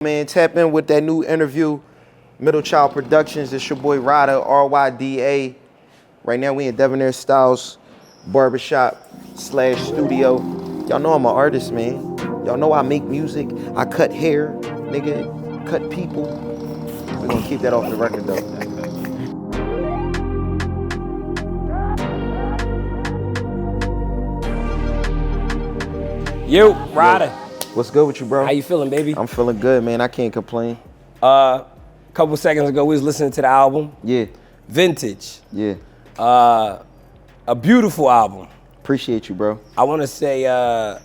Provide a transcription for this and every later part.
Man, tap in with that new interview, Middle Child Productions. It's your boy Ryda, RYDA. Right now we in Debonair Styles barbershop / studio. Y'all know I'm an artist, man. Y'all know I make music. I cut hair, nigga, cut people. We're gonna keep that off the record though. Yo, Ryda. What's good with you, bro? How you feeling, baby? I'm feeling good, man. I can't complain. Couple seconds ago, we was listening to the album. Yeah. Vintage. Yeah. A beautiful album. Appreciate you, bro. I want to say I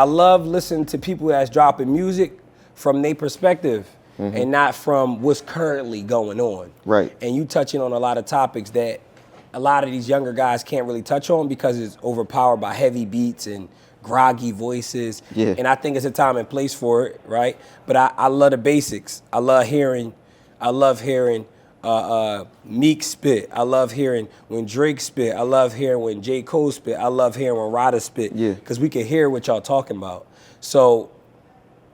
love listening to people that's dropping music from their perspective and not from what's currently going on. Right. And you touching on a lot of topics that a lot of these younger guys can't really touch on because it's overpowered by heavy beats and groggy voices. Yeah. And I think it's a time and place for it, right? But I love the basics. I love hearing Meek spit. I love hearing when Drake spit. I love hearing when J. Cole spit. I love hearing when Ryda spit. Yeah. Because we can hear what y'all talking about. So,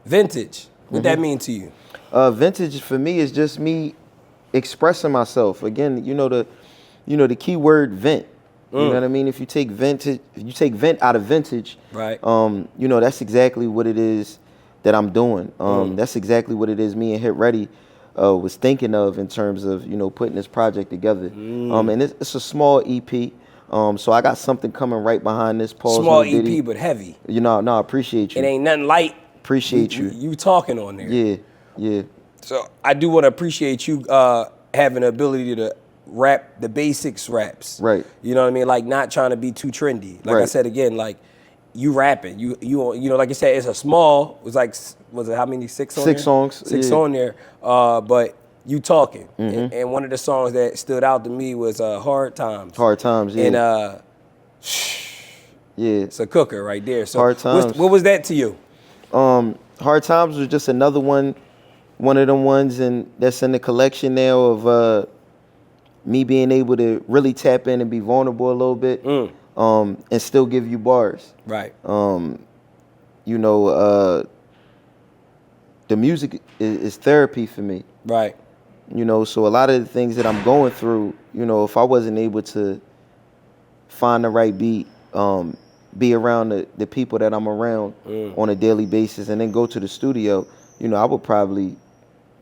vintage, what that mean to you? Vintage for me is just me expressing myself. Again, you know the key word vent. You know what I mean? If you take vent out of vintage, Right. You know, that's exactly what it is that I'm doing. That's exactly what it is me and Hit Ready was thinking of in terms of, you know, putting this project together. And it's a small EP. So I got something coming right behind this. Small EP, but heavy. You know, no, I appreciate you. It ain't nothing light. Appreciate you. You talking on there. Yeah, yeah. So I do want to appreciate you having the ability to rap the basics raps. Right. You know what I mean? Like not trying to be too trendy. Like I Right. said again, like you rapping. You know, like I said, it's a small, it was like, was it how many? 6 on there? 6 songs. Six yeah. on there. But you talking. And one of the songs that stood out to me was Hard Times. Hard Times, yeah. And yeah. it's a cooker right there. So Hard Times. what was that to you? Hard Times was just another one of them ones and that's in the collection now of me being able to really tap in and be vulnerable a little bit, and still give you bars. Right. You know, the music is therapy for me. Right. You know, so a lot of the things that I'm going through, you know, if I wasn't able to find the right beat, be around the people that I'm around on a daily basis and then go to the studio, you know, I would probably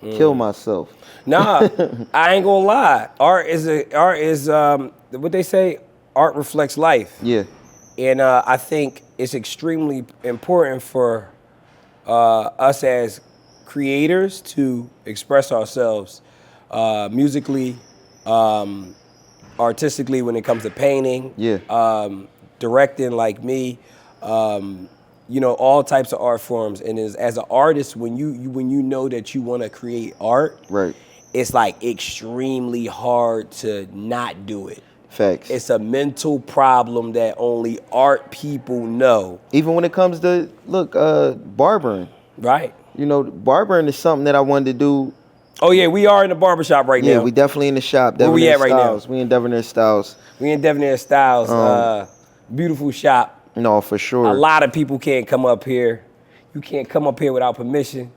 kill myself. Nah, I ain't gonna lie. Art is what they say. Art reflects life. Yeah. And I think it's extremely important for us as creators to express ourselves musically, artistically when it comes to painting. Yeah. Directing like me. You know, all types of art forms. And as an artist, when you know that you want to create art, Right. it's like extremely hard to not do it. Facts. It's a mental problem that only art people know. Even when it comes to barbering. Right. You know, barbering is something that I wanted to do. Oh yeah, we are in the barbershop right now. Yeah, we definitely in the shop. Where we Debonair at right now? Styles. We in Debonair Styles. We in Debonair Styles. Beautiful shop. No, for sure. A lot of people can't come up here. You can't come up here without permission.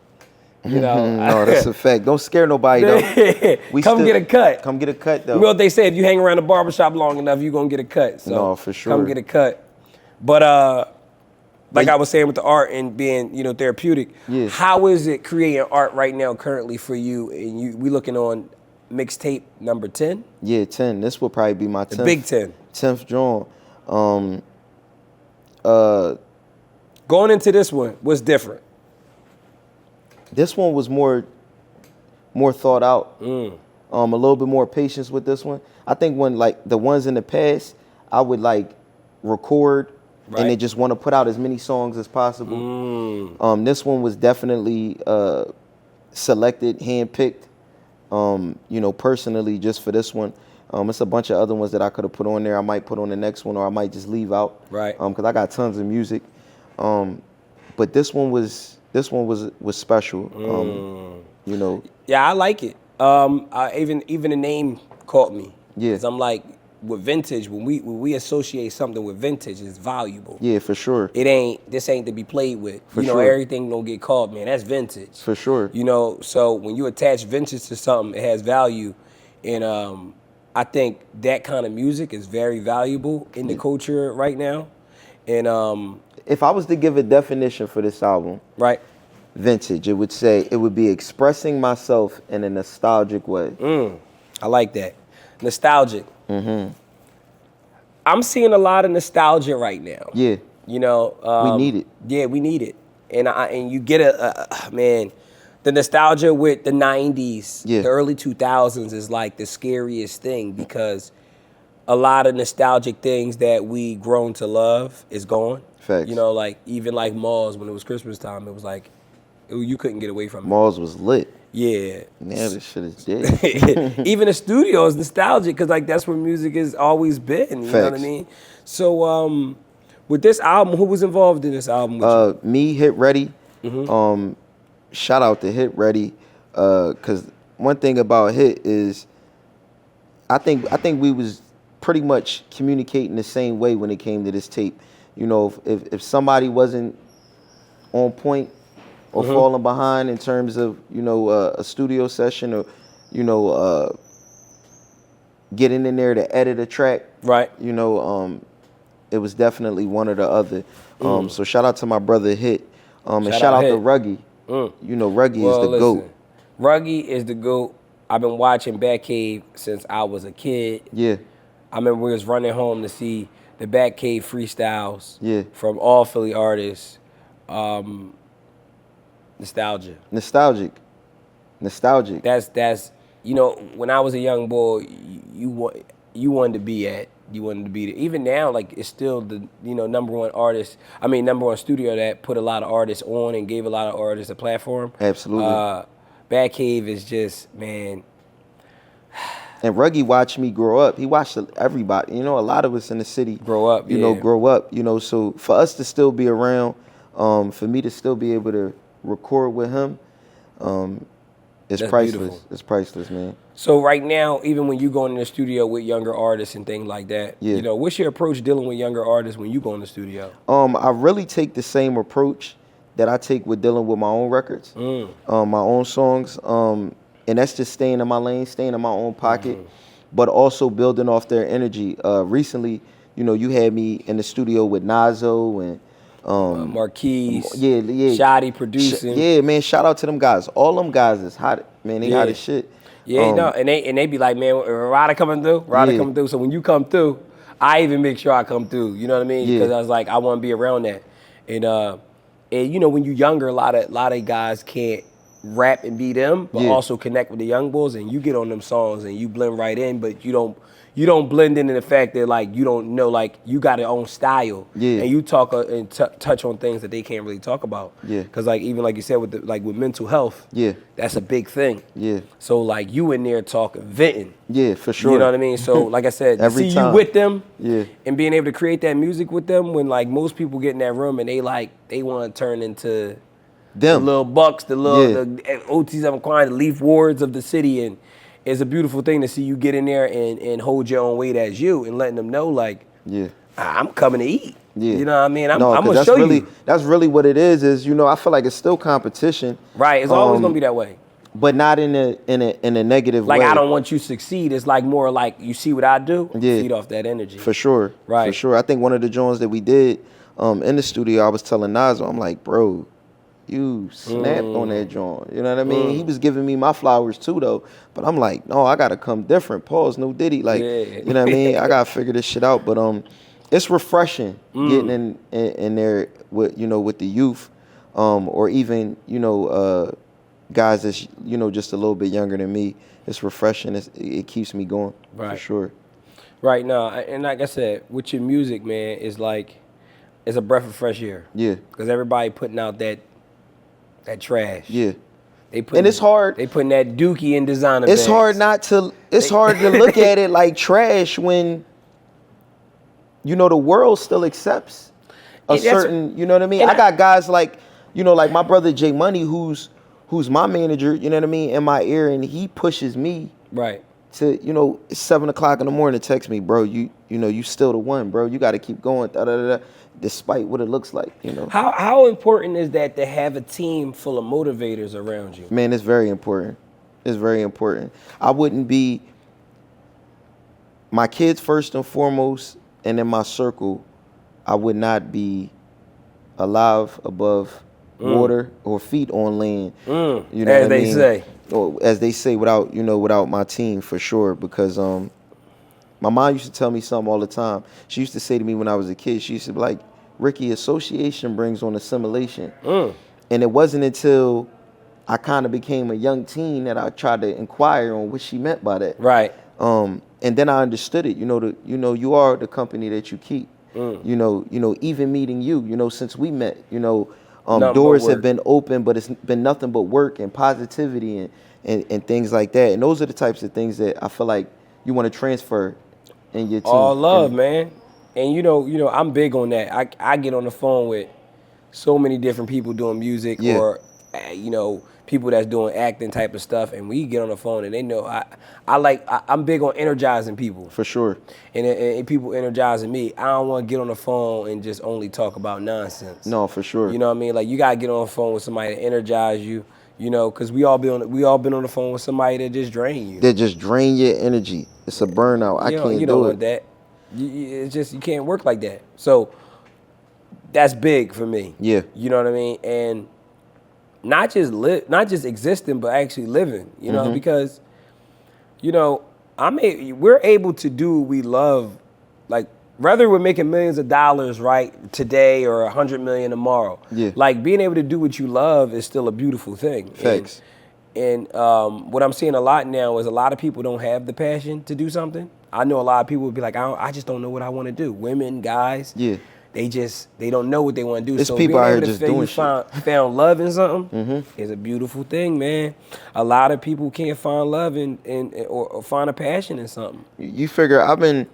You know. No, that's a fact. Don't scare nobody though. Come get a cut. Come get a cut though. You know what they say, if you hang around the barbershop long enough, you're gonna get a cut. So No, for sure. Come get a cut. But like I was saying with the art and being, you know, therapeutic, Yeah. how is it creating art right now currently for you? And we looking on mixtape number 10? Yeah, 10. This will probably be my 10th. The big 10. 10th drawing. Going into this one, what's different? This one was more thought out. A little bit more patience with this one. I think when like the ones in the past, I would like record and then just want to put out as many songs as possible. This one was definitely selected, handpicked, you know, personally just for this one. It's a bunch of other ones that I could have put on there. I might put on the next one or I might just leave out. Right. Because I got tons of music. But this one was special. You know. Yeah, I like it. Even the name caught me. Yeah. 'Cause I'm like, with vintage, when we associate something with vintage, it's valuable. Yeah, for sure. This ain't to be played with. For you know, sure. everything don't get caught, man. That's vintage. For sure. You know, so when you attach vintage to something, it has value. And I think that kind of music is very valuable in the culture right now. And if I was to give a definition for this album, right, vintage, it would be expressing myself in a nostalgic way. I like that. Nostalgic. Mm-hmm. I'm seeing a lot of nostalgia right now. Yeah. You know, We need it. Yeah, we need it. And you get man, the nostalgia with the 90s, Yeah. the early 2000s is like the scariest thing, because a lot of nostalgic things that we grown to love is gone. Facts. You know, like even like malls, when it was Christmas time, it was like you couldn't get away from it. Malls was lit. Yeah. Now this shit is dead. Even the studio is nostalgic, because like that's where music has always been. You know what I Facts. mean? So with this album, who was involved in this album with you? Me, Hit Ready. Mm-hmm. Shout out to Hit Ready, because one thing about Hit is, I think we was pretty much communicating the same way when it came to this tape. You know, if somebody wasn't on point or falling behind in terms of, you know, a studio session, or, you know, getting in there to edit a track, Right. you know, it was definitely one or the other. So shout out to my brother Hit, and shout out to Hit. Ruggy. You know, Ruggy is the GOAT. Ruggy is the GOAT. I've been watching Batcave since I was a kid. Yeah, I remember we was running home to see the Batcave freestyles Yeah. from all Philly artists. Nostalgia. nostalgic. That's you know, when I was a young boy, you wanted to be at. You wanted to be there. Even now, like, it's still the, you know, number one studio that put a lot of artists on and gave a lot of artists a platform. Absolutely. Batcave is just, man. And Ruggy watched me grow up. He watched everybody. You know, a lot of us in the city Grow up, You yeah. know, grow up. You know, so for us to still be around, for me to still be able to record with him, it's That's priceless. beautiful. It's priceless, man. So right now, even when you go in the studio with younger artists and things like that, Yeah. you know, what's your approach dealing with younger artists when you go in the studio? I really take the same approach that I take with dealing with my own records, my own songs, and that's just staying in my lane, staying in my own pocket, but also building off their energy. Recently, you know, you had me in the studio with Nazo and Marquise, yeah, Shoddy producing. yeah, man. Shout out to them guys. All them guys is hot, man. They hot as shit. Yeah, no, and they be like, man, Ryda coming through, coming through. So when you come through, I even make sure I come through. You know what I mean? Yeah. Because I was like, I want to be around that. And you know, when you younger, a lot of guys can't rap and be them, but also connect with the young bulls. And you get on them songs and you blend right in, but you don't blend in the fact that, like, you don't know, like, you got your own style. Yeah. And you talk and touch on things that they can't really talk about. Yeah. Because, like, even like you said, with mental health. Yeah. That's a big thing. Yeah. So, like, you in there talking, venting. Yeah, for sure. You know what I mean? So, like I said, to Every see time. you with them, Yeah. and being able to create that music with them, when, like, most people get in that room and they want to turn into the Them. little bucks, the OT7 Quine, the Leaf Wards of the city, and it's a beautiful thing to see you get in there and hold your own weight as you, and letting them know, like, Yeah. I'm coming to eat. Yeah. You know what I mean? I'm 'cause gonna that's show really, you. That's really what it is, you know, I feel like it's still competition. Right, it's always gonna be that way. But not in a negative Like, way. I don't want you to succeed. It's like more like, you see what I do? Yeah. Feed off that energy. For sure. Right. For sure. I think one of the joints that we did in the studio, I was telling Nazo, I'm like, bro, you snapped on that joint. You know what I mean? He was giving me my flowers too, though. But I'm like, no, I gotta come different. Pause, no Diddy. Like, you know what I mean? I gotta figure this shit out. But it's refreshing getting in there with, you know, with the youth, or even, you know, guys that's, you know, just a little bit younger than me. It's refreshing. It keeps me going, for sure. Right now, and like I said, with your music, man, it's like, it's a breath of fresh air. Yeah. Because everybody putting out that trash. Yeah. And it's hard. They putting that dookie in designer It's bags. hard not to. It's hard to look at it like trash when, you know, the world still accepts a certain. You know what I mean? I got guys like, you know, like my brother J Money, who's my manager. You know what I mean? In my ear, and he pushes me right to, you know, 7 o'clock in the morning, text me, bro, you know, you still the one, bro. You got to keep going, despite what it looks like, you know. How important is that to have a team full of motivators around you? Man, it's very important. It's very important. I wouldn't be my kids first and foremost, and in my circle, I would not be alive above water or feet on land. You know as what they I mean? say. Or as they say, without my team, for sure. Because my mom used to tell me something all the time. She used to say to me when I was a kid, she used to be like, Ricky, association brings on assimilation. And it wasn't until I kind of became a young teen that I tried to inquire on what she meant by that. Right. And then I understood it. You know, you are the company that you keep. You know, even meeting you, you know, since we met, you know, doors have been open, but it's been nothing but work and positivity and things like that. And those are the types of things that I feel like you want to transfer in your team. All love, man. And you know, I'm big on that. I get on the phone with so many different people doing music or, you know, people that's doing acting type of stuff, and we get on the phone and they know I'm big on energizing people. For sure. And people energizing me. I don't want to get on the phone and just only talk about nonsense. No, for sure. You know what I mean? Like, you gotta get on the phone with somebody to energize you. You know, because we all been on the phone with somebody that just drain you. That just drain your energy. It's a burnout. I can't you do don't it. want that. It's just, you can't work like that. So that's big for me. Yeah. You know what I mean? And not just existing, but actually living. You know, because, you know, we're able to do what we love, like, whether we're making millions of dollars, right, today or 100 million tomorrow. Yeah. Like, being able to do what you love is still a beautiful thing. Facts. And what I'm seeing a lot now is a lot of people don't have the passion to do something. I know a lot of people would be like, I just don't know what I want to do. Women, guys. Yeah. They don't know what they want to do. There's so people being out here able to just feel doing you shit. found love in something is a beautiful thing, man. A lot of people can't find love or find a passion in something. You figure I've been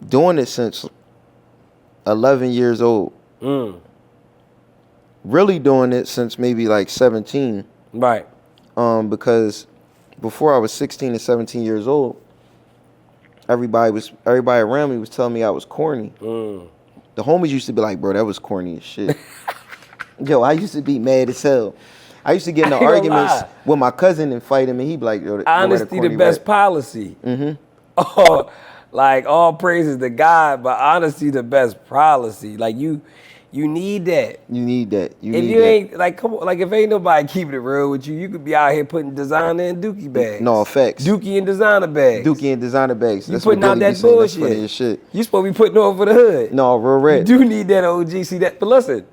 doing it since 11 years old. Really doing it since maybe like 17. Right. Because before I was 16 and 17 years old, everybody around me was telling me I was corny. The homies used to be like, bro, that was corny as shit. Yo, I used to be mad as hell. I used to get into arguments with my cousin and fight him, and he'd be like, yo, honesty the best policy. Oh, like, all praises to God, but honesty the best policy. Like, you need that. You need that. If you ain't, like, come on, like, if ain't nobody keeping it real with you, you could be out here putting designer and dookie bags. No, facts. Dookie and designer bags. Dookie and designer bags. You putting out that bullshit. That's funny as shit. You supposed to be putting over the hood. No, real rap. You do need that, OG. See that? But listen,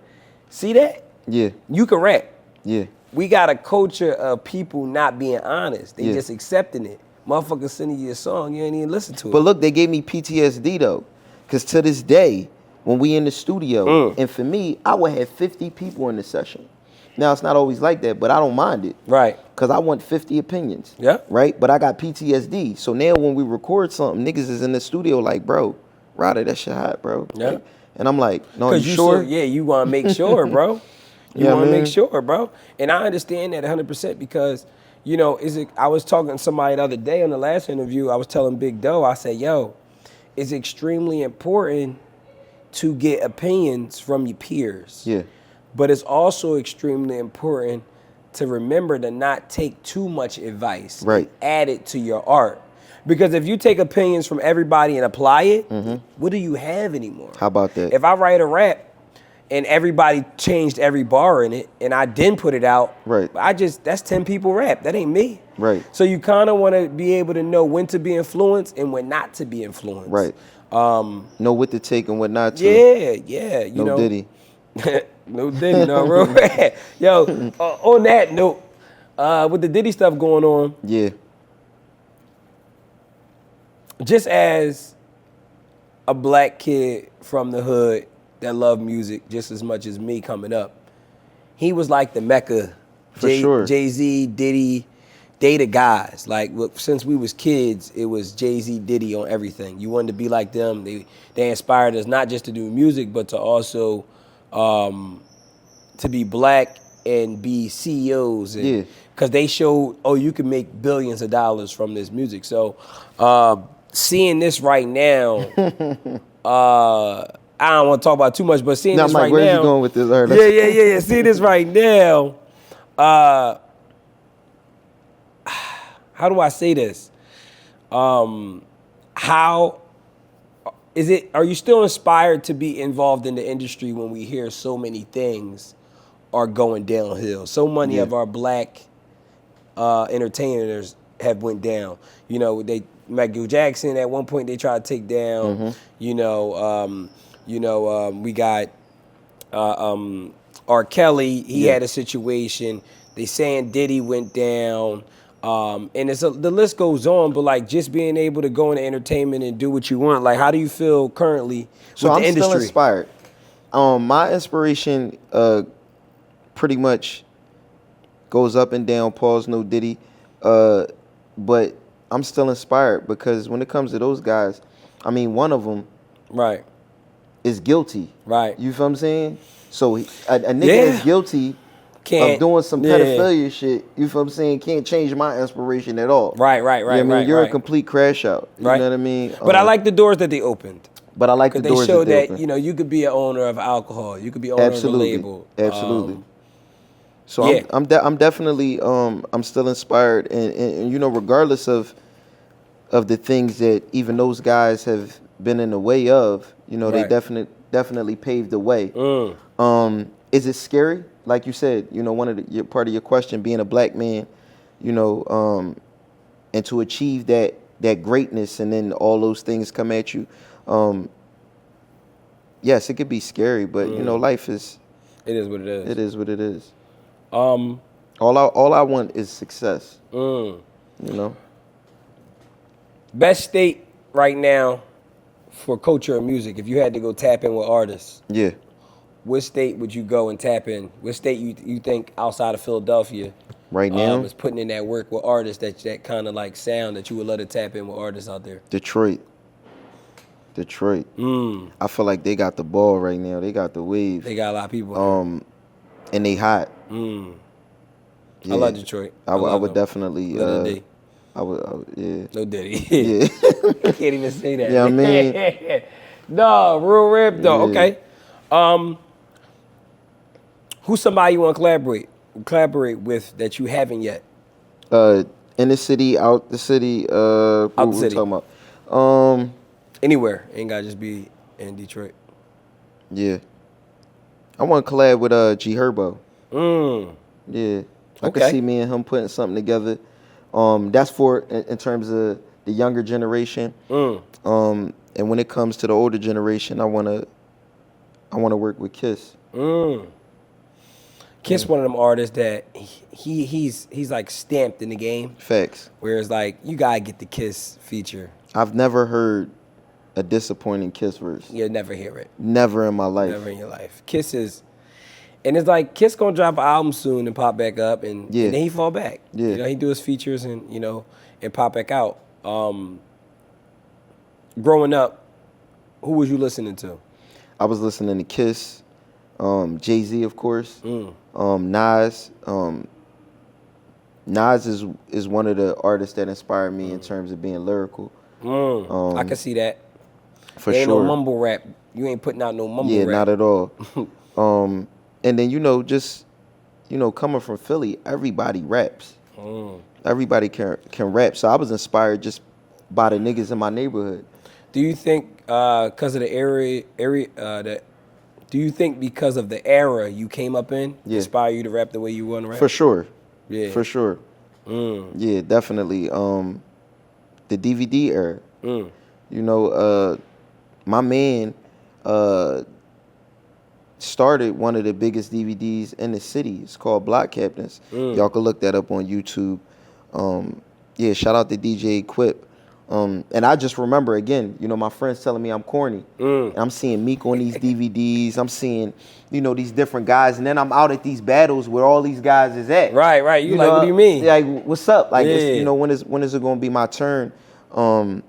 see that? Yeah. You can rap. Yeah. We got a culture of people not being honest. They just accepting it. Motherfuckers sending you a song, you ain't even listen to it. But look, they gave me PTSD though. Because to this day, when we in the studio, and for me, I would have 50 people in the session. Now, it's not always like that, but I don't mind it. Right. Because I want 50 opinions. Yeah. Right? But I got PTSD. So now when we record something, niggas is in the studio like, bro, Ryda, that shit hot, bro. Yeah. Like, and I'm like, no, you sure? You want to make sure, bro. You want to make sure, bro. And I understand that 100% because, you know, I was talking to somebody the other day on the last interview. I was telling Big Doe, I said, yo, it's extremely important to get opinions from your peers. Yeah. But it's also extremely important to remember to not take too much advice. Right. Add it to your art. Because if you take opinions from everybody and apply it, what do you have anymore? How about that? If I write a rap and everybody changed every bar in it and I didn't put it out, right. That's 10 people rap. That ain't me. Right. So you kind of want to be able to know when to be influenced and when not to be influenced. Right. Know what to take and what not to. Yeah. You know. Diddy. No Diddy, no real rap. Yo, on that note, with the Diddy stuff going on, yeah. Just as a black kid from the hood that loved music just as much as me coming up, he was like the Mecca. For sure. Jay-Z, Diddy, they the guys. Like, since we was kids, it was Jay-Z, Diddy on everything. You wanted to be like them. They inspired us not just to do music, but to also to be black and be CEOs. And, Yeah. because they showed, oh, you can make billions of dollars from this music. So seeing this right now, I don't want to talk about it too much, but seeing Now, this Mike, right where's now. you going with this? All right, Yeah. Seeing this right now, how do I say this? How is it? Are you still inspired to be involved in the industry when we hear so many things are going downhill? So many of our black entertainers have went down. You know, Michael Jackson at one point they tried to take down. You know, we got R. Kelly. He had a situation. They saying Diddy went down. And the list goes on, but like just being able to go into entertainment and do what you want. Like, how do you feel currently So with I'm the industry? still inspired. My inspiration pretty much goes up and down. Pause, no Diddy. But I'm still inspired because when it comes to those guys, I mean, one of them Right. is guilty. Right. You feel what I'm saying? So a nigga that's guilty of doing some pedophilia shit, you feel what I'm saying, can't change my inspiration at all. Right. You know what I mean? You're a complete crash out. You know what I mean? But I like the doors that they opened. But I like the doors they showed that they that opened. you know, you could be an owner of alcohol, you could be owner of a label. Absolutely. So I'm definitely I'm still inspired, and you know, regardless of the things that even those guys have been in the way of, you know, they definitely paved the way. Is it scary? Like you said, you know, part of your question being a black man, you know, and to achieve that greatness, and then all those things come at you. Yes, it could be scary, but you know, life is. It is what it is. It is what it is. All I want is success. You know. Best state right now for culture and music. If you had to go tap in with artists, what state would you go and tap in? What state you think outside of Philadelphia right now is putting in that work with artists that kind of like sound that you would love to tap in with artists out there? Detroit. I feel like they got the ball right now. They got the wave. They got a lot of people. And they hot. I love Detroit. I would definitely. I would, yeah. No Diddy. Yeah. I can't even say that. Yeah, I mean. No, real rip though. Yeah. Okay. Who's somebody you want to collaborate with that you haven't yet? In the city, out the city. Out the city. What we talking about? Anywhere. Ain't gotta just be in Detroit. Yeah. I want to collab with G Herbo. Yeah. I could see me and him putting something together. That's for in terms of the younger generation. And when it comes to the older generation, I wanna work with Kiss. Kiss one of them artists that he's like stamped in the game. Facts. Whereas like you gotta get the Kiss feature. I've never heard a disappointing Kiss verse. You'll never hear it. Never in my life. Never in your life. Kiss is, and it's like Kiss gonna drop an album soon and pop back up, and then he fall back. Yeah. You know, he do his features and and pop back out. Growing up, who was you listening to? I was listening to Kiss, Jay-Z, of course, Nas. Nas is one of the artists that inspired me in terms of being lyrical. I can see that. For there ain't sure. no mumble rap. You ain't putting out no mumble rap. Yeah, not at all. And then just coming from Philly, everybody raps. Everybody can rap. So I was inspired just by the niggas in my neighborhood. Do you think because of the do you think because of the era you came up in inspire you to rap the way you want to rap? For sure. Yeah. For sure. Yeah, definitely. The DVD era. My man started one of the biggest DVDs in the city. It's called Block Captains. Y'all can look that up on YouTube. Shout out to DJ Quip. And I just remember, again, my friends telling me I'm corny. And I'm seeing Meek on these DVDs. I'm seeing, these different guys. And then I'm out at these battles where all these guys is at. Right. You like, what do you mean? Like, what's up? Like, when is it going to be my turn? And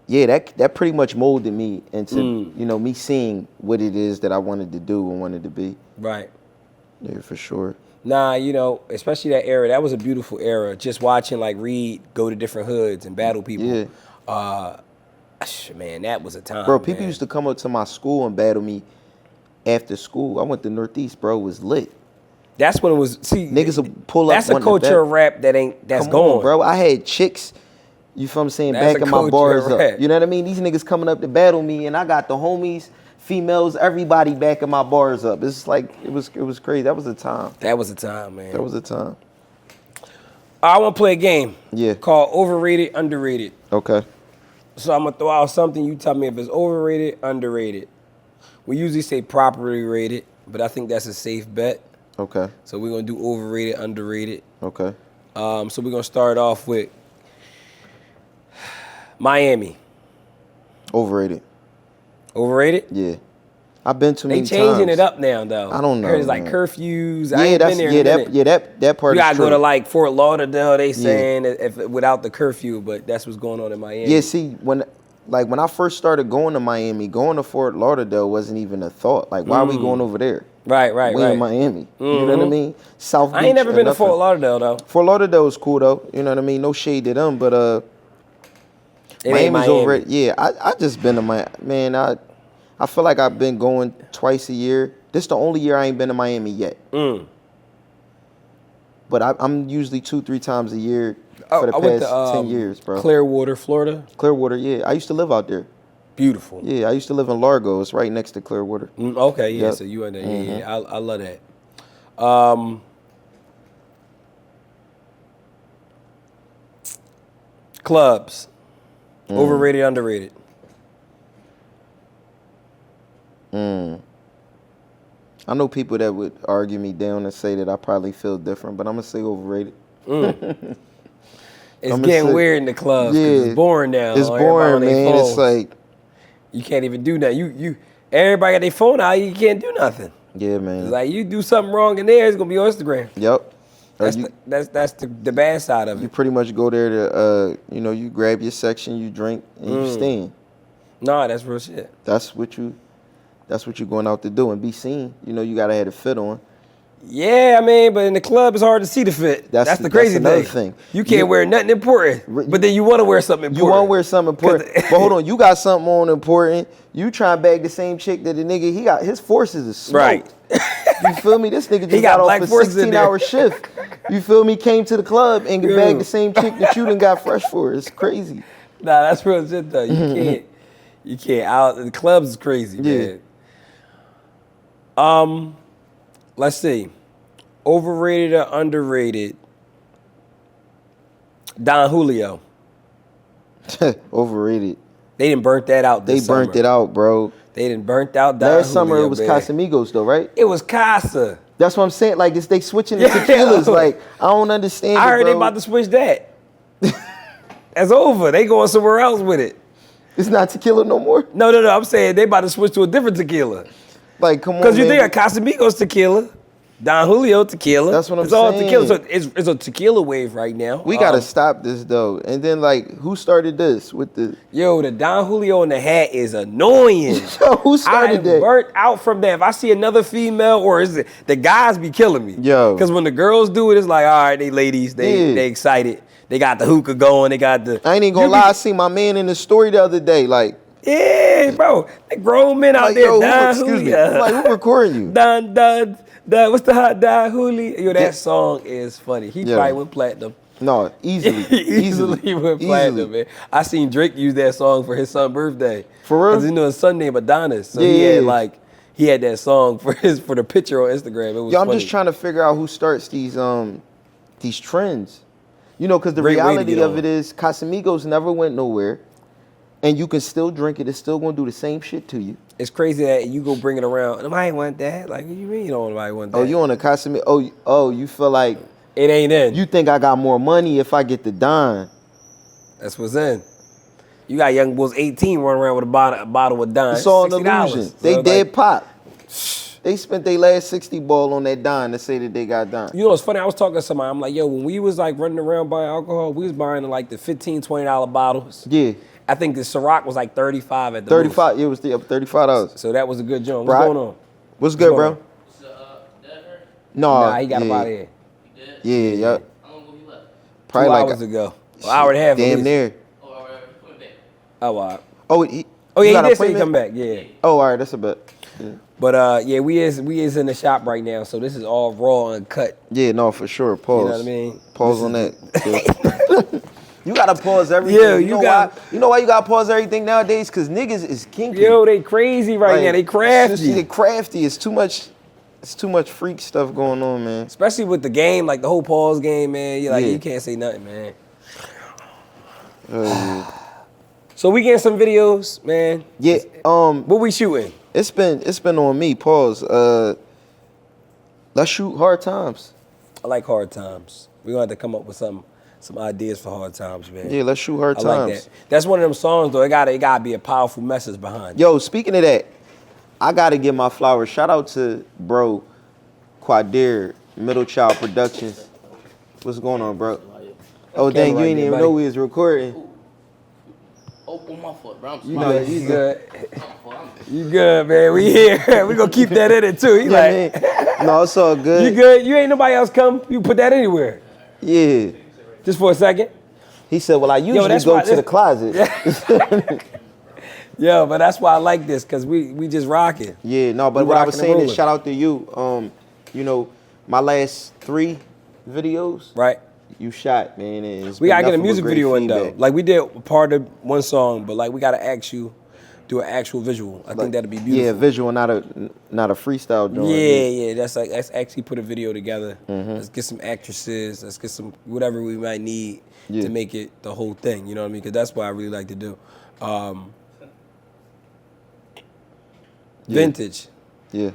yeah, that pretty much molded me into, you know, me seeing what it is that I wanted to do and wanted to be. Right. Yeah, for sure. Nah, you know, especially that era. That was a beautiful era. Just watching like Reed go to different hoods and battle people. Yeah. Man, that was a time. Bro, people man. used to come up to my school and battle me after school. I went to Northeast, bro. It was lit. That's when it was. See, Niggas would pull up. That's a culture of rap that's Come gone, on, bro. I had chicks. You feel what I'm saying? That's backing a my culture bars of up. rap. You know what I mean? These niggas coming up to battle me, and I got the homies, females, everybody backing my bars up. It's like it was crazy. That was a time. That was a time, man. That was a time. I want to play a game. Yeah. Called Overrated, Underrated. Okay. So I'm gonna throw out something. You tell me if it's overrated, underrated. We usually say properly rated, but I think that's a safe bet. Okay. So we're gonna do overrated, underrated. Okay. So we're gonna start off with Miami. Overrated. Overrated? Yeah. I've been too many times. They changing it up now, though. I don't know. There's like man. curfews. Yeah, I ain't that's been there that part. You is gotta true. go to like Fort Lauderdale. They saying if without the curfew, but that's what's going on in Miami. Yeah, see, when I first started going to Miami, going to Fort Lauderdale wasn't even a thought. Like, why are we going over there? Right. We in Miami. You know what I mean? South Beach. I ain't never been to nothing. Fort Lauderdale though. Fort Lauderdale was cool though. You know what I mean? No shade to them, but Miami's over it. Yeah, I just been to Miami. Man, I feel like I've been going twice a year. This the only year I ain't been to Miami yet. But I'm usually 2-3 times a year for the past 10 years, bro. Clearwater, Florida. Clearwater, yeah. I used to live out there. Beautiful. Yeah, I used to live in Largo. It's right next to Clearwater. Okay, yeah. Yep. So you in there? Yeah. I love that. Clubs, overrated, underrated. I know people that would argue me down and say that I probably feel different, but I'm gonna say overrated. It's getting weird in the clubs. Yeah, it's boring now. It's boring, man. It's like you can't even do that. You everybody got their phone out. You can't do nothing. Yeah, man. It's like you do something wrong in there, it's gonna be on Instagram. Yep. That's the bad side of it. You pretty much go there to you grab your section, you drink, and you stand. Nah, that's real shit. That's what you're going out to do and be seen. You know, you gotta have a fit on. Yeah, I mean, but in the club it's hard to see the fit. That's the crazy thing. You can't wear nothing important, but then you want to wear something important. You want to wear something important, but hold on, you got something on important. You try and bag the same chick that the nigga he got. His forces is smoked. Right. You feel me? This nigga just got off a 16-hour shift. You feel me? Came to the club and bagged the same chick that you done got fresh for. It's crazy. Nah, that's real shit though. You can't. Out the clubs is crazy, man. Let's see. Overrated or underrated? Don Julio. Overrated. They didn't burnt that out this summer. They burnt it out, bro. They didn't burnt out Don Julio. Last summer it was Casamigos though, right? It was Casa. That's what I'm saying. Like, they switching the tequilas. Like, I don't understand. I heard they about to switch that. That's over. They going somewhere else with it. It's not tequila no more? No. I'm saying they about to switch to a different tequila. Like, come on, because you think of Casamigos tequila, Don Julio tequila. That's what I'm saying. It's all tequila. So it's a tequila wave right now. We gotta stop this though. And then, like, who started this with the? Yo, the Don Julio in the hat is annoying. Yo, who started that? I'm burnt out from that. If I see another female, or is it the guys be killing me? Yo, because when the girls do it, it's like, all right, they ladies, they excited. They got the hookah going. They got the. I ain't even gonna lie. I seen my man in the story the other day. Like, yeah, bro, the grown men out there. Don Julio. I'm like, who recording you? Don. What's the hot Don Julio? Yo, that song is funny. He probably went platinum. No, easily. Easily went platinum, man. I seen Drake use that song for his son's birthday. For real? Because you know his son named Adonis. So he had that song for the picture on Instagram. It was funny. I'm just trying to figure out who starts these trends. You know, because the reality of it is Casamigos never went nowhere. And you can still drink it. It's still going to do the same shit to you. It's crazy that you go bring it around. Nobody want that. Like, what do you mean you don't want that? Oh, you on a Casamigos? Oh, you feel like it ain't in. You think I got more money if I get the Don? That's what's in. You got young bulls 18 running around with a bottle of Don. It's all an illusion. They dead pop. They spent their last 60 ball on that dime to say that they got dime. You know, it's funny. I was talking to somebody. I'm like, yo, when we was like running around buying alcohol, we was buying like the $15, $20 bottles. Yeah. I think the Ciroc was like 35 at the 35. most. It was $35. So that was a good joint. What's going on? What's good, bro? No. Nah, he got up out of here. Yeah, yeah. How long ago he left? Probably 2 like hours ago. An hour and a half. Damn near. Oh, all right, put it back. Oh, wow. Oh, Oh, you yeah, he got an did say he appointment? come back. Yeah. Oh, all right, that's a bet. Yeah. But yeah, we is in the shop right now, so this is all raw and cut. Yeah, no, for sure. Pause. You know what I mean? Pause on that. You gotta pause everything. Yeah, you know why? You know why you gotta pause everything nowadays? Cause niggas is kinky. Yo, they crazy right now. They crafty. They crafty. It's too much. It's too much freak stuff going on, man. Especially with the game, like the whole pause game, man. You're like, Yeah. you can't say nothing, man. Yeah. So we getting some videos, man. Yeah. What we shooting? It's been on me. Pause. Let's shoot Hard Times. I like hard times. We're gonna have to come up with some ideas for hard times, man. Yeah, let's shoot Hard I Times. like that. That's one of them songs though. It gotta be a powerful message behind it. Yo, speaking of that, I gotta give my flowers. Shout out to bro Quadir, Middle Child Productions. What's going on, bro? Oh dang, you right ain't there, even buddy. know we was recording. Oh, my foot, bro. I'm You sorry. good? You good? I'm You good, man? We here. We gonna keep that in it too. He like, Yeah, no, it's all good. you good? You ain't nobody else come. You put that anywhere. Yeah. Just for a second. He said, well, I usually that's go why to the closet. Yo, but that's why I like this, cause we just rocking. Yeah, no, but We what I was rocking and saying is rolling. shout out to you. You know, my last 3 videos, Right. you shot, man. And it's We been gotta get a nothing but music great video in though. feedback. Like we did part of one song, but like we gotta do an actual visual. I think that'd be beautiful. Yeah, visual, not a freestyle joint. Yeah. Let's actually put a video together. Let's get some actresses. Let's get some whatever we might need Yeah. to make it the whole thing. You know what I mean? Because that's what I really like to do. Vintage. Yeah,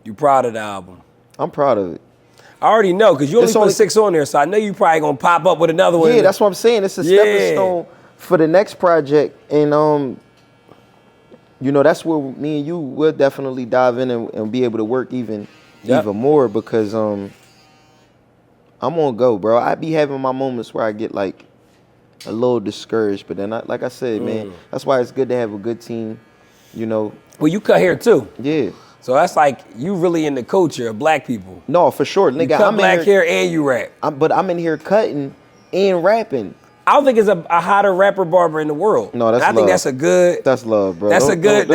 You proud of the album? I'm proud of it. I already know because you only It's put only- 6 on there, so I know you probably gonna pop up with another one. Yeah, that's what I'm saying. It's a stepping Yeah. stone for the next project, and you know, that's where me and you will definitely dive in and be able to work even more because I'm on go, bro. I be having my moments where I get like a little discouraged, but then like I said, man, that's why it's good to have a good team. You know, Well, you cut hair too, yeah. so that's like you really in the culture of black people. No, for sure, You nigga. cut I'm black in here, hair and you rap. but I'm in here cutting and rapping. I don't think it's a hotter rapper barber in the world. No, that's I think love. that's a good. That's love, bro. That's a good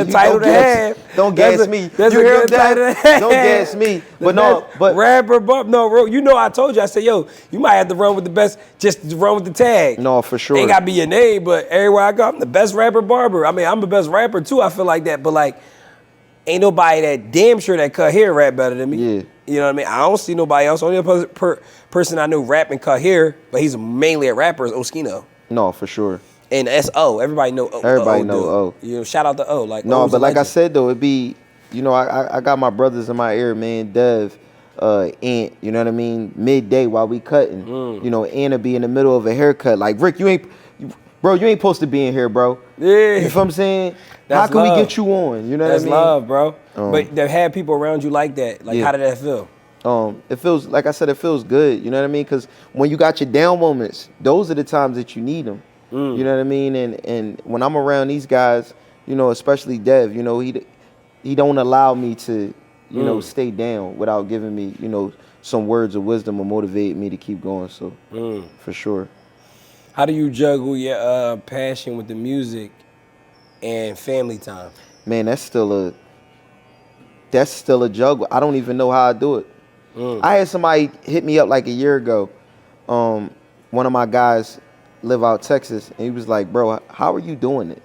title to have. Don't That's gas a- me. that's You a hear good him, Dad? title to have. Don't gas me. But no, but rapper barber. No, you know I told you. I said, yo, you might have to run with the best. Just to run with the tag. no, for sure. Ain't gotta be your name, but everywhere I go, I'm the best rapper barber. I mean, I'm the best rapper too. I feel like that, but like, ain't nobody that damn sure that cut hair rap better than me. Yeah. You know what I mean? I don't see nobody else. Only other person I know rap and cut hair, but he's mainly a rapper is Oskino. No, for sure. And that's O. Everybody know O. Everybody O, know dude. O. You know, shout out to O. Like No, O's a but like I legend. said though, it be, you know, I got my brothers in my ear, man, Dev, Ant, you know what I mean? Midday while we cutting. You know, Anna be in the middle of a haircut. Like, Rick, you ain't supposed to be in here, bro. Yeah. You feel what I'm saying? That's How can love. we get you on? You know That's what I mean? love, bro. But to have people around you like that, like Yeah. how did that feel? It feels, like I said, it feels good. You know what I mean? Because when you got your down moments, those are the times that you need them. You know what I mean? And when I'm around these guys, you know, especially Dev, you know, he don't allow me to, you know, stay down without giving me, you know, some words of wisdom or motivate me to keep going. So for sure. How do you juggle your passion with the music and family time? Man, that's still a juggle. I don't even know how I do it. I had somebody hit me up like a year ago. One of my guys live out Texas, and he was like, bro, how are you doing it?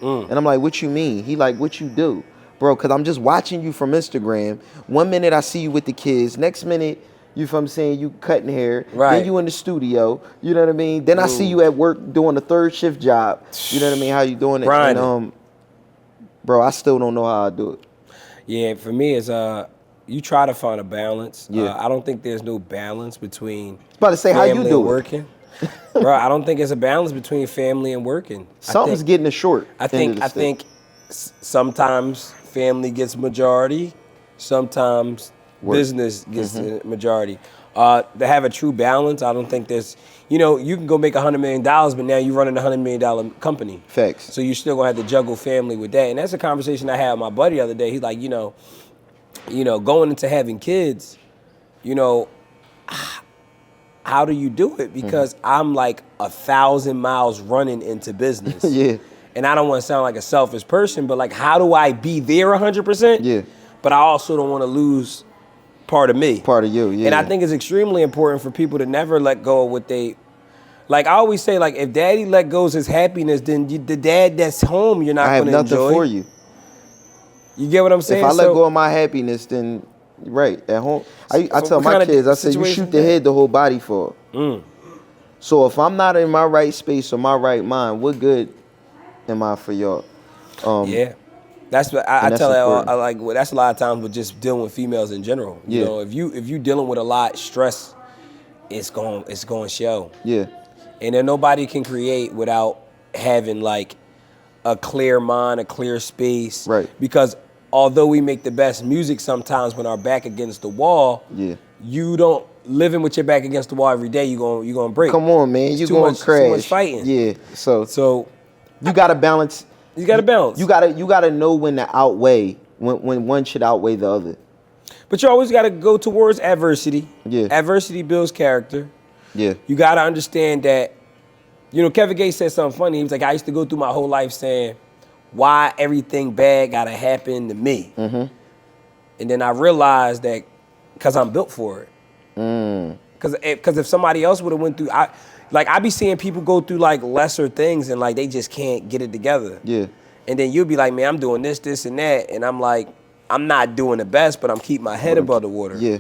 And I'm like, what you mean? He like, what you do? Bro, because I'm just watching you from Instagram. 1 minute I see you with the kids. Next minute, you feel what I'm saying, you cutting hair. Right. Then you in the studio. You know what I mean? Then I see you at work doing a 3rd shift job. You know what I mean? How you doing it? Grinding. And, bro, I still don't know how I do it. Yeah, for me, it's you try to find a balance. Yeah. I don't think there's no balance between About to say, how you family do and it? working. Bro, I don't think it's a balance between family and working. Something's getting it short. I think sometimes family gets majority. Sometimes Work. business gets the majority. To have a true balance, I don't think there's, you can go make $100 million, but now you're running a $100 million company. Facts. So you're still gonna have to juggle family with that. And that's a conversation I had with my buddy the other day. He's like, going into having kids, how do you do it? Because I'm like 1,000 miles running into business. Yeah. And I don't want to sound like a selfish person, but like, how do I be there 100%? Yeah. But I also don't want to lose part of me. Part of you, yeah. And I think it's extremely important for people to never let go of what they, like I always say, like if daddy let go of his happiness, then the dad that's home, you're not I have going to nothing enjoy. for you. You get what I'm saying? If I let go of my happiness, then right at home, I tell my kids, I say you shoot the head, the whole body fall. So if I'm not in my right space or my right mind, what good am I for y'all? Yeah, that's what I that's tell important. I like. Well, that's a lot of times with just dealing with females in general. You Yeah. know, if you dealing with a lot stress, it's going to show. Yeah. And then nobody can create without having like a clear mind, a clear space. Right. Because although we make the best music sometimes when our back against the wall, Yeah. you don't living with your back against the wall every day. You gonna break. Come on, man, you gonna crash. Too much fighting. Yeah. So you gotta balance. You got to balance. You gotta know when to outweigh when one should outweigh the other. But you always got to go towards adversity. Yeah. Adversity builds character. Yeah. You got to understand that, Kevin Gates said something funny. He was like, I used to go through my whole life saying, why everything bad got to happen to me? Mm-hmm. And then I realized that because I'm built for it. Because if somebody else would have went through, I be seeing people go through like lesser things and like they just can't get it together. Yeah. And then you'll be like, man, I'm doing this, this, and that. And I'm like, I'm not doing the best, but I'm keeping my head above the water. Yeah.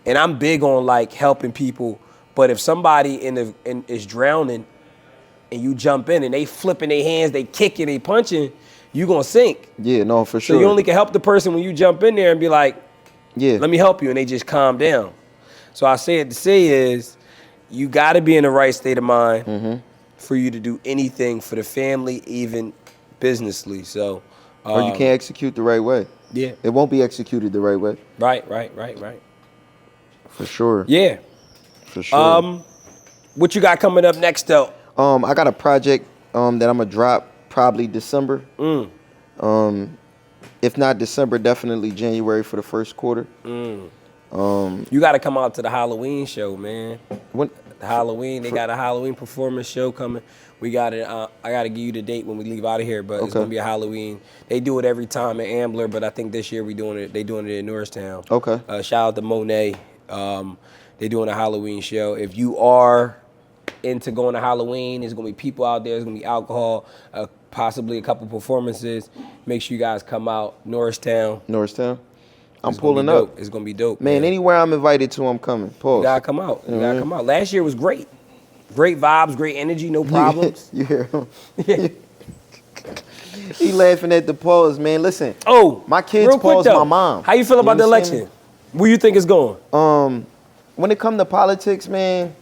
And I'm big on like helping people. But if somebody is drowning and you jump in and they flipping their hands, they kicking, they punching, you gonna sink. Yeah, no, for sure. So you only can help the person when you jump in there and be like, yeah, let me help you, and they just calm down. So I say it to say is, you got to be in the right state of mind for you to do anything for the family, even businessly. So, or you can't execute the right way. Yeah, It won't be executed the right way. right. For sure. Yeah. For sure. What you got coming up next though? I got a project that I'm gonna drop probably December. If not December, definitely January for the first quarter. You got to come out to the Halloween show, man. When Halloween, they got a Halloween performance show coming. We got it. I got to give you the date when we leave out of here, but it's gonna be a Halloween. They do it every time at Ambler, but I think this year they doing it in Norristown. Okay. Shout out to Monet. They doing a Halloween show. If you are into going to Halloween, there's gonna be people out there. There's gonna be alcohol, possibly a couple performances. Make sure you guys come out. Norristown. I'm pulling up. It's gonna be dope, Man, anywhere I'm invited to, I'm coming. Pause. You gotta come out. You gotta come out. Last year was great. Great vibes, great energy, no problems. You hear him? He laughing at the pause, man. Listen. Oh, my kids real quick pause though, my mom. How you feel about the understand election? Where you think it's going? When it come to politics, man,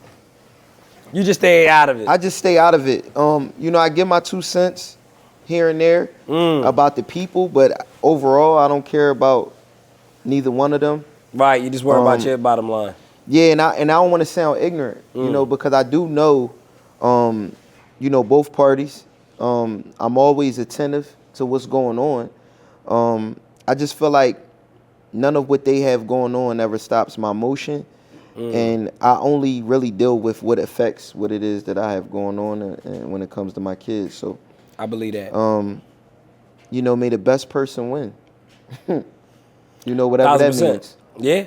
You just stay out of it. I just stay out of it. I give my 2 cents here and there about the people, but overall, I don't care about neither one of them. Right, you just worry about your bottom line. Yeah, and I don't want to sound ignorant, because I do know, both parties. I'm always attentive to what's going on. I just feel like none of what they have going on ever stops my motion. And I only really deal with what affects what it is that I have going on and when it comes to my kids. So I believe that. May the best person win. Whatever that 1000%. means. Yeah.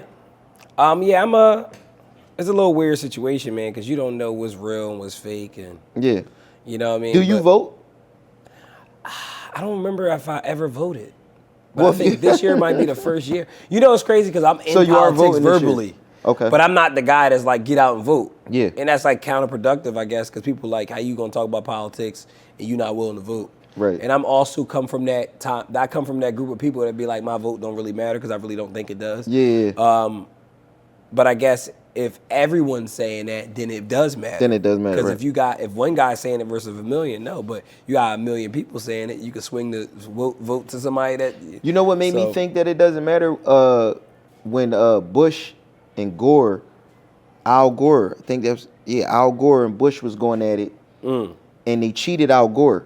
It's a little weird situation, man, because you don't know what's real and what's fake, and Yeah. you know what I mean. Do you vote? I don't remember if I ever voted. But Well, I think this year might be the first year. It's crazy because I'm in So you are politics voting this year? verbally. Okay. But I'm not the guy that's like, get out and vote. Yeah. And that's like counterproductive, I guess, because people like, how you gonna talk about politics and you not willing to vote? Right. And I'm also come from that time. I come from that group of people that be like, my vote don't really matter because I really don't think it does. Yeah. But I guess if everyone's saying that, then it does matter. Then it does matter, Because right. if one guy's saying it versus a million, no, but you got a million people saying it, you can swing the vote to somebody that. You know what made me think that it doesn't matter? When Bush and Gore, Al Gore, I think Al Gore and Bush was going at it, and they cheated Al Gore.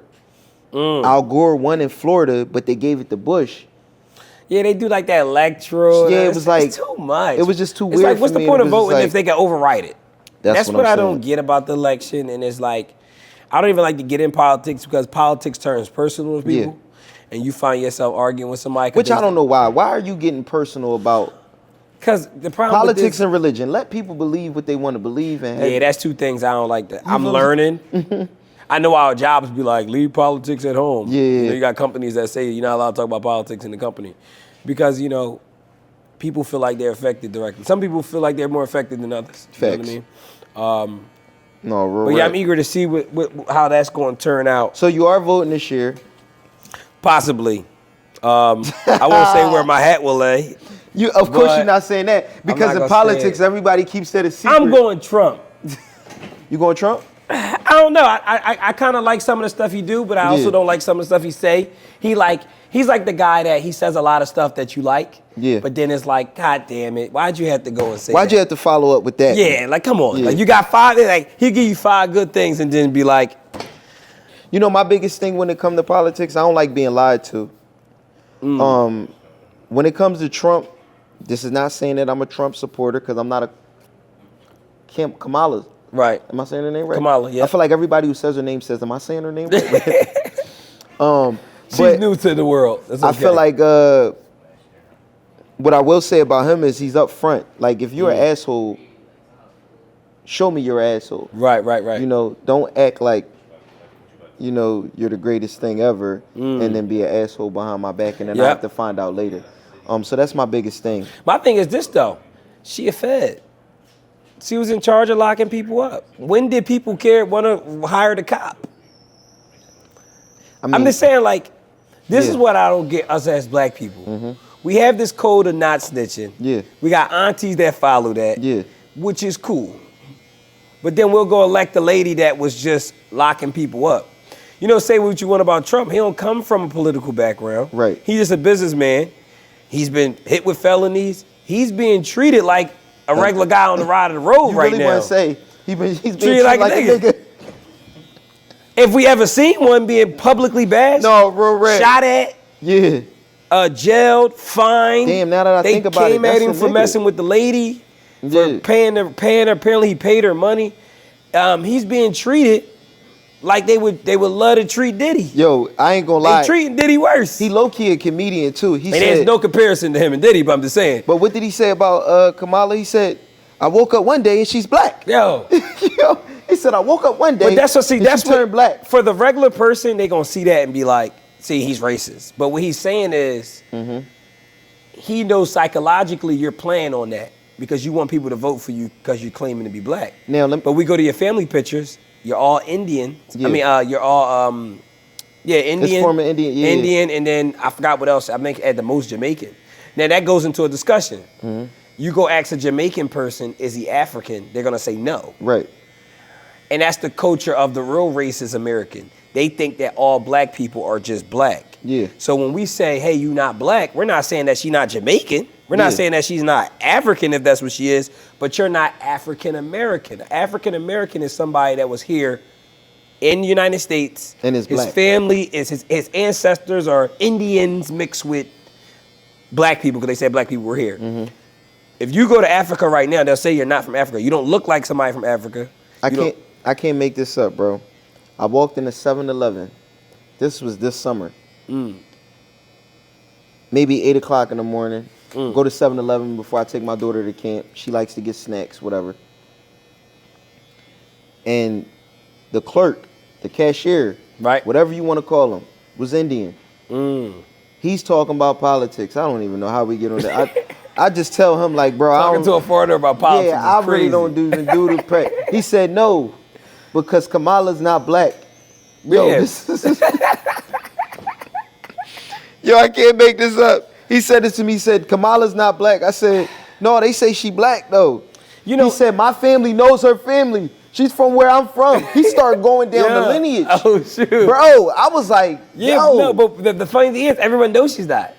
Al Gore won in Florida, but they gave it to Bush. Yeah, they do like that electoral. Yeah, it was like it's too much. It was just too it's weird. Like, what's for the me. point of It was voting like, if they can override it? That's what I'm I saying. don't get about the election. And it's like, I don't even like to get in politics because politics turns personal with people, and you find yourself arguing with somebody. Which I don't know why. Why are you getting personal about? Because the problem Politics with this, and religion. Let people believe what they want to believe. And yeah, that's two things I don't like. I'm learning. I know our jobs be like, leave politics at home. Yeah. You know, you got companies that say you're not allowed to talk about politics in the company. Because, you know, people feel like they're affected directly. Some people feel like they're more affected than others. You Facts. know what I mean? No, real But yeah, right. I'm eager to see how that's going to turn out. So you are voting this year. Possibly. I won't say where my hat will lay. Of course, But you're not saying that because not in gonna say politics, it. everybody keeps that a secret. I'm going Trump. You going Trump? I don't know. I kind of like some of the stuff he do, but I also Yeah. don't like some of the stuff he say. He's like the guy that he says a lot of stuff that you like. Yeah. But then it's like, God damn it, why'd you have to go and say Why'd that? you have to follow up with that? Yeah, like come on. Yeah. Like you got five, like he'll give you 5 good things and then be like, You know, my biggest thing when it comes to politics, I don't like being lied to. When it comes to Trump, this is not saying that I'm a Trump supporter because I'm not a Kamala. right. Am I saying her name right? Kamala, yeah. I feel like everybody who says her name says, am I saying her name right? She's But new to the world. That's I okay. feel like what I will say about him is he's up front. Like if you're an asshole, show me you're an asshole. Right. You know, don't act like, you know, you're the greatest thing ever and then be an asshole behind my back and then I Yep. have to find out later. So that's my biggest thing. My thing is this though. She a Fed. She was in charge of locking people up. When did people want to hire the cop? I mean, I'm just saying, like, this Yeah. is what I don't get us as black people. We have this code of not snitching. Yeah. We got aunties that follow that. Yeah. Which is cool. But then we'll go elect the lady that was just locking people up. You know, say what you want about Trump. He don't come from a political background. Right. He's just a businessman. He's been hit with felonies. He's being treated like a regular guy on the ride of the road you right really now. want to say he's being Treated treated like like a a nigga. nigga? If we ever seen one being publicly bashed, No, real red. shot at, Yeah. jailed, fined. Damn, now that I they think about it, came at that's him a for nigga. messing with the lady, for Yeah. paying her. Apparently, he paid her money. He's being treated like they would love to treat Diddy. Yo, I ain't gonna They lie. treating Diddy worse. He low key a comedian too. He and said, there's no comparison to him and Diddy, but I'm just saying. but what did he say about Kamala? He said, I woke up one day and she's black. Yo, Yo, he said, I woke up one day but that's what and that's she turned black. For the regular person, they gonna see that and be like, see, he's racist. But what he's saying is, he knows psychologically you're playing on that because you want people to vote for you because you're claiming to be black. Now, But we go to your family pictures, you're all Indian. Yeah. I mean, you're all, Indian. former Indian, yeah. Indian, and then I forgot what else. I think at the most Jamaican. Now that goes into a discussion. You go ask a Jamaican person, is he African? They're gonna say no. Right. And that's the culture of the real race is American. They think that all black people are just black. Yeah. So when we say, hey, you not black, we're not saying that she's not Jamaican. We're not Yeah. saying that she's not African if that's what she is, but you're not African American. African American is somebody that was here in the United States. And is his black. family is his ancestors are Indians mixed with black people because they said black people were here. If you go to Africa right now, they'll say you're not from Africa. You don't look like somebody from Africa. I can't make this up, bro. I walked in a 7-Eleven. This was this summer. Maybe 8 o'clock in the morning. Go to 7-Eleven before I take my daughter to camp. She likes to get snacks, whatever. And the clerk, the cashier, Right. whatever you want to call him, was Indian. He's talking about politics. I don't even know how we get on that. I just tell him like, bro, I Talking don't. to a foreigner about politics Yeah, I is really crazy. don't do the prep. He said no, because Kamala's not black. Yo, Yeah. this is yo, I can't make this up. He said this to me. He said Kamala's not black. I said no. They say she black though. You know, he said my family knows her family. She's from where I'm from. He started going down the lineage. Oh shoot, bro! I was like, yo. No, but the funny thing is, everyone knows she's not.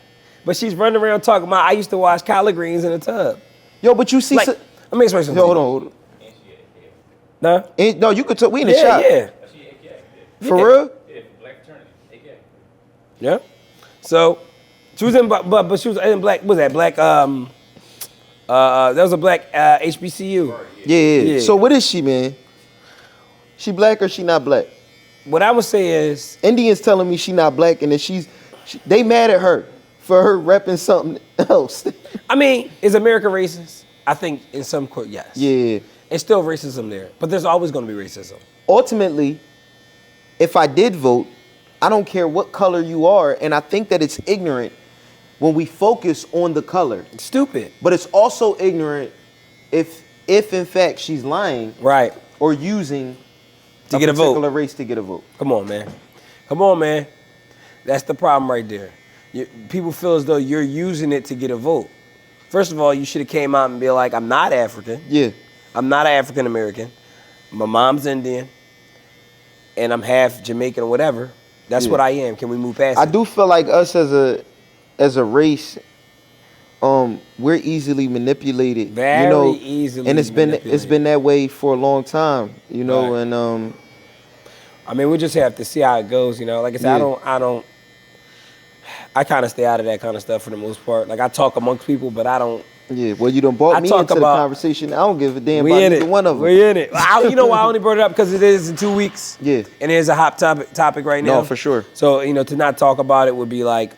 But she's running around talking about, I used to wash collard greens in a tub. Yo, but you see, Like, let me explain something. hold on. Nah? No, you could talk. We in the shop. Yeah. For real? Yeah, black fraternity, AK. Yeah. So she was in, but she was in black. Was that black? That was a black HBCU. Yeah. So what is she, man? She black or she not black? What I would say is, Indians telling me she not black, and that they mad at her for her repping something else. I mean, is America racist? I think in some court, yes. Yeah. It's still racism there, but there's always going to be racism. Ultimately, if I did vote, I don't care what color you are, and I think that it's ignorant when we focus on the color. It's stupid. But it's also ignorant if in fact she's lying, Right. or using To get a vote. particular race to get a vote. Come on, man. Come on, man. That's the problem right there. People feel as though you're using it to get a vote. First of all, you should have came out and be like, I'm not African. Yeah. I'm not African American. My mom's Indian. And I'm half Jamaican or whatever. That's Yeah. what I am. Can we move past I it? do feel like us as a race, we're easily manipulated. Very easily and it's manipulated. been that way for a long time, Right. and I mean, we just have to see how it goes, Like I said, Yeah. I kind of stay out of that kind of stuff for the most part. Like I talk amongst people, but I don't. yeah. Well, you done brought I me talk into the about- conversation. I don't give a damn We about in either it. one of them. We in it. You know why I only brought it up? Because it is in 2 weeks. Yeah. And it is a hot topic right now. No, for sure. So, to not talk about it would be like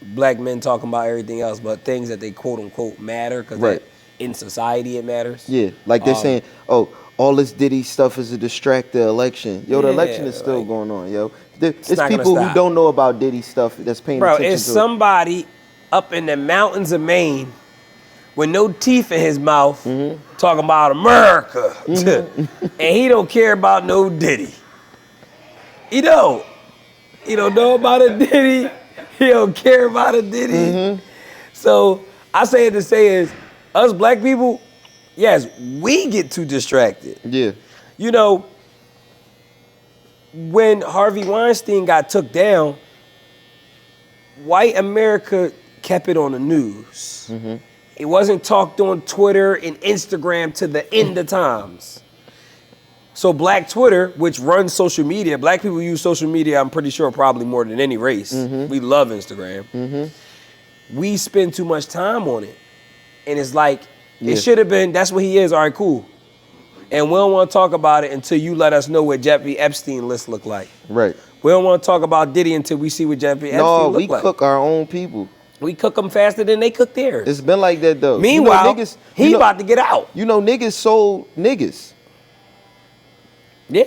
black men talking about everything else, but things that they quote unquote matter because Right. in society it matters. Yeah, like they're saying, oh, all this Diddy stuff is to distract the election. Yo, the Yeah, election is still like- going on, yo. It's not gonna people who stop. don't know about Diddy stuff that's paying Bro, attention it's to somebody up in the mountains of Maine with no teeth in his mouth talking about America. And he don't care about no Diddy. He don't. He don't know about a Diddy. He don't care about a Diddy. So I say it to say is, us black people, yes, we get too distracted. it. Yeah. When Harvey Weinstein got took down, white America kept it on the news. It wasn't talked on Twitter and Instagram to the end of times. So black Twitter, which runs social media, black people use social media, I'm pretty sure, probably more than any race. We love Instagram. We spend too much time on it. And it's like, Yeah. it should have been, that's what he is, all right, cool. And we don't want to talk about it until you let us know what Jeffrey Epstein list look like. Right. We don't want to talk about Diddy until we see what Jeffrey Epstein No, look we like. cook our own people. We cook them faster than they cook theirs. It's been like that though. Meanwhile, niggas, he about to get out. Niggas sold niggas. Yeah.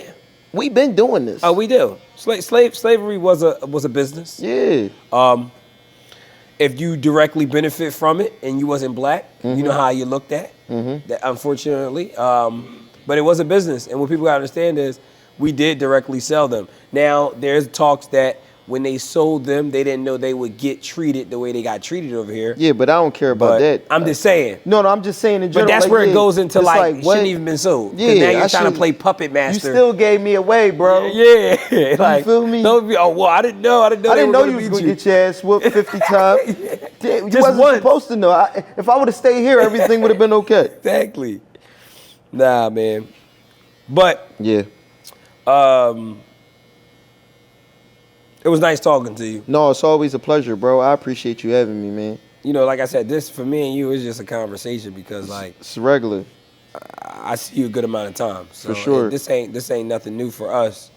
We been doing this. Oh, we do. Slavery was a business. Yeah. If you directly benefit from it and you wasn't black, you know how you looked at. That, unfortunately, but it was a business. And what people gotta understand is we did directly sell them. Now there's talks that when they sold them, they didn't know they would get treated the way they got treated over here. Yeah, but I don't care about But that. I'm just saying. No, I'm just saying in But general. that's like, where yeah, it goes into it's like what? shouldn't even been sold. 'Cause Yeah, now you're I trying to shouldn't- play puppet master. You still gave me away, bro. Yeah. Like, feel me? Don't be, oh, well, I didn't know. I didn't know I didn't know they you were was gonna gonna beat get your ass whooped 50 times. Damn, you Just wasn't once. supposed to know. If I would have stayed here, everything would have been okay. Exactly. Nah, man. But Yeah. it was nice talking to you. No, it's always a pleasure, bro. I appreciate you having me, man. Like I said, this for me and you is just a conversation because like It's regular. I see you a good amount of time. So For sure. This ain't nothing new for us.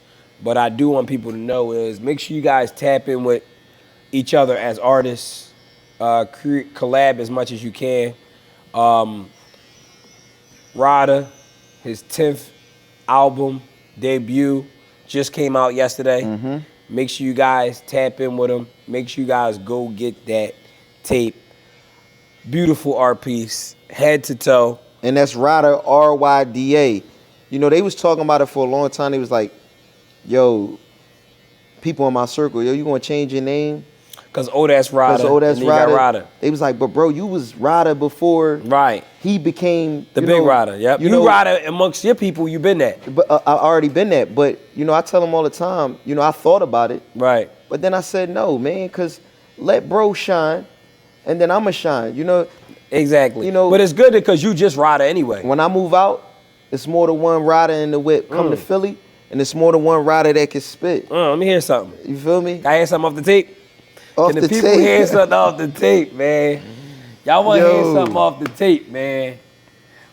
But I do want people to know is make sure you guys tap in with each other as artists. Collab as much as you can. Ryda, his 10th album debut just came out yesterday. Make sure you guys tap in with him. Make sure you guys go get that tape. Beautiful art piece, head to toe. And that's Ryda, R-Y-D-A. They was talking about it for a long time. They was like, yo, people in my circle, yo, you gonna change your name? Cause old ass Ryda. Cause old ass and then you got Ryda. They was like, but bro, you was Ryda before. Right. He became The big Ryda. Yep. You Ryda amongst your people. You been that. But I already been that. But you know, I tell them all the time. You know, I thought about it. Right. But then I said no, man, cause let bro shine, and then I'ma shine. You know. Exactly. You know. But it's good because you just Ryda anyway. When I move out, it's more than one rider in the whip. Come to Philly, and it's more than one rider that can spit. Let me hear something. You feel me? Can I hear something off the tape? Off Can the the people tape. hear something off the tape, man? Y'all want to hear something off the tape, man?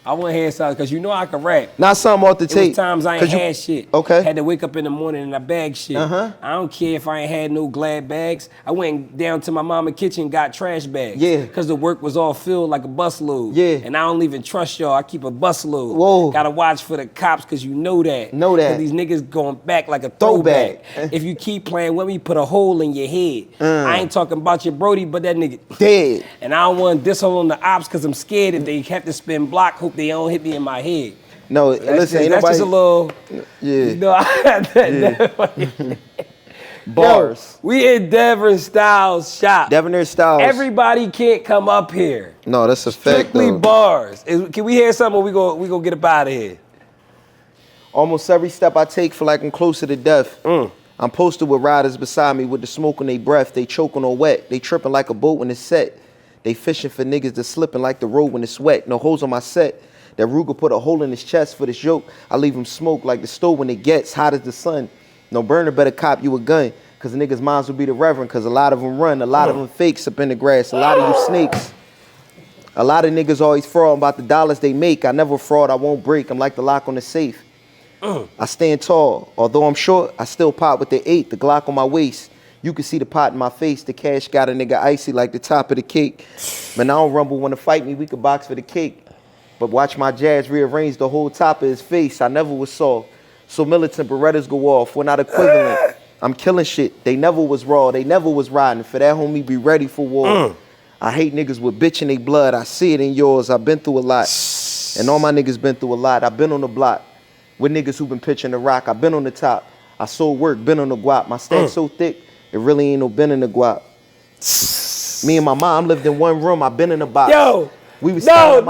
I want to hear something because you know I can rap. Not something off the It tape. was times I ain't had shit. Okay. Had to wake up in the morning and I bag shit. I don't care if I ain't had no Glad bags. I went down to my mama's kitchen and got trash bags. Yeah. Because the work was all filled like a busload. Yeah. And I don't even trust y'all. I keep a busload. Whoa. Gotta watch for the cops because you know that. Know that. 'Cause these niggas going back like a throwback. If you keep playing with me, put a hole in your head. I ain't talking about your Brody, but that nigga Dead. And I don't want this on the ops because I'm scared if they have to spin block, hope they don't hit me in my head. No, That's listen, ain't that's nobody. just a little. Yeah. You know, I had that. Bars. Yo, we in Devon Styles shop. Devonair Styles. Everybody can't come up here. No, that's a fact Strictly though. bars. Can we hear something or we go get up out of here? Almost every step I take feel like I'm closer to death. I'm posted with riders beside me with the smoke on their breath. They choking on wet. They tripping like a boat when it's set. They fishing for niggas that slipping like the road when it's wet. No holes on my set. That Ruger put a hole in his chest for this joke. I leave him smoke like the stove when it gets hot as the sun. No burner better cop you a gun. Cause niggas' minds will be the reverend. Cause a lot of them run. A lot of them fakes up in the grass. A lot of you snakes. A lot of niggas always fraud about the dollars they make. I never fraud. I won't break. I'm like the lock on the safe. I stand tall. Although I'm short, I still pop with the 8, the Glock on my waist. You can see the pot in my face. The cash got a nigga icy like the top of the cake. Man, I don't rumble. Want to fight me, we could box for the cake. But watch my jazz rearrange the whole top of his face. I never was soft. So militant Berettas go off. We're not equivalent. I'm killing shit. They never was raw. They never was riding. For that homie, be ready for war. I hate niggas with bitch in they blood. I see it in yours. I've been through a lot. And all my niggas been through a lot. I've been on the block with niggas who been pitching the rock. I've been on the top. I sold work, been on the guap. My stack so thick, it really ain't no been in the guap. Me and my mom lived in one room. I've been in the box. Yo, we was no.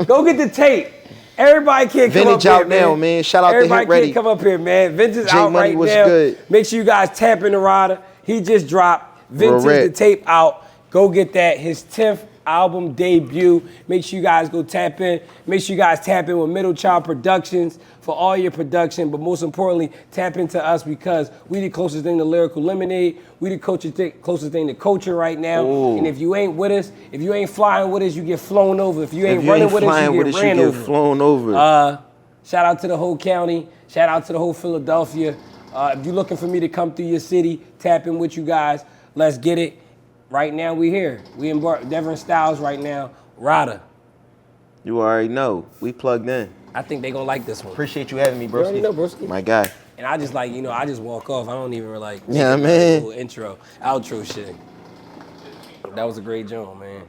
Go get the tape. Everybody can't come Vintage up out here, now, man. Shout out to Everybody Hit Ready. can't come up here, man. Vintage J out Money right was now. good. Make sure you guys tap in the rider. He just dropped Vintage Correct. the tape out. Go get that. His 10th album debut. Make sure you guys go tap in. Make sure you guys tap in with Middle Child Productions for all your production, but most importantly, tap into us because we the closest thing to Lyrical Lemonade. We the closest thing to culture right now. Ooh. And if you ain't with us, if you ain't flying with us, you get flown over. If you ain't running with us, you get ran over. Flown over. Shout out to the whole county. Shout out to the whole Philadelphia. If you're looking for me to come through your city, tap in with you guys. Let's get it. Right now, we here. We in Devon Styles right now. Ryda. You already know. We plugged in. I think they gonna like this one. Appreciate you having me, broski. You already know, broski. My guy. And I just like, I just walk off. I don't even like Yeah, man. little intro, outro shit. That was a great joint, man.